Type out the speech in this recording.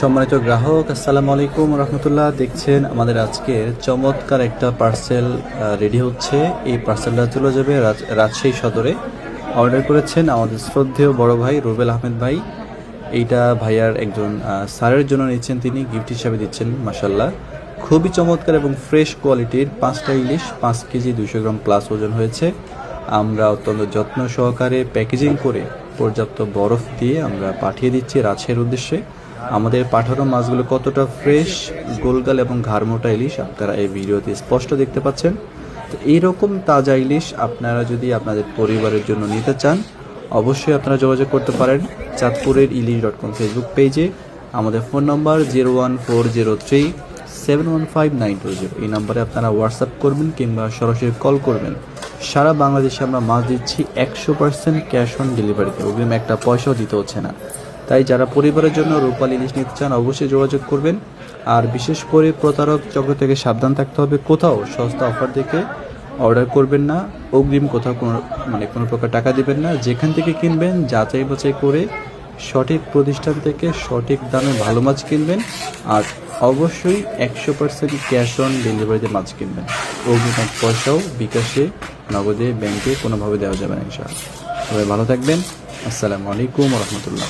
সম্মানিত গ্রাহক, আসসালামু আলাইকুম রহমতুল্লাহ। দেখছেন আমাদের আজকের চমৎকার একটা পার্সেল রেডি হচ্ছে। এই পার্সেলটা চলে যাবে রাজশাহী সদরে। অর্ডার করেছেন আমাদের শ্রদ্ধেয় বড় ভাই রুবেল আহমেদ ভাই। এইটা ভাইয়ার একজন স্যারের জন্য নিচ্ছেন, তিনি গিফট হিসাবে দিচ্ছেন। মাসাল্লাহ, খুবই চমৎকার এবং ফ্রেশ কোয়ালিটির 5টা ইলিশ, 5 কেজি 200 গ্রাম প্লাস ওজন হয়েছে। আমরা অত্যন্ত যত্ন সহকারে প্যাকেজিং করে পর্যাপ্ত বরফ দিয়ে আমরা পাঠিয়ে দিচ্ছি রাজশাহীর উদ্দেশ্যে। আমাদের পাঠানো মাছগুলো কতটা ফ্রেশ, গোলগাল এবং ঘাড়মোটা ইলিশ আপনারা এই ভিডিওতে স্পষ্ট দেখতে পাচ্ছেন। তো এইরকম তাজা ইলিশ আপনারা যদি আপনাদের পরিবারের জন্য নিতে চান, অবশ্যই আপনারা যোগাযোগ করতে পারেন চাঁদপুরের ইলিশ.com ফেসবুক পেজে। আমাদের ফোন নম্বর 01403715920। এই নম্বরে আপনারা হোয়াটসঅ্যাপ করবেন কিংবা সরাসরি কল করবেন। সারা বাংলাদেশে আমরা মাছ দিচ্ছি 100% ক্যাশ অন ডেলিভারিতে, অগ্রিম একটা পয়সাও দিতে হচ্ছে না। তাই যারা পরিবারের জন্য রূপালী ইলিশ নিতে চান অবশ্যই যোগাযোগ করবেন। আর বিশেষ করে প্রতারক চক্র থেকে সাবধান থাকতে হবে। কোথাও সস্তা অফার দেখে অর্ডার করবেন না, অগ্রিম কোথাও কোনো প্রকার টাকা দিবেন না। যেখান থেকে কিনবেন যাচাই বাছাই করে সঠিক প্রতিষ্ঠান থেকে সঠিক দামে ভালো মাছ কিনবেন। আর অবশ্যই 100% ক্যাশ অন ডেলিভারিতে মাছ কিনবেন। অগ্রিম এক পয়সাও বিকাশে, নগদে, ব্যাংকে কোনোভাবে দেওয়া যাবে না ইনশাআল্লাহ। সবাই ভালো থাকবেন। আসসালামু আলাইকুম রহমতুল্লাহ।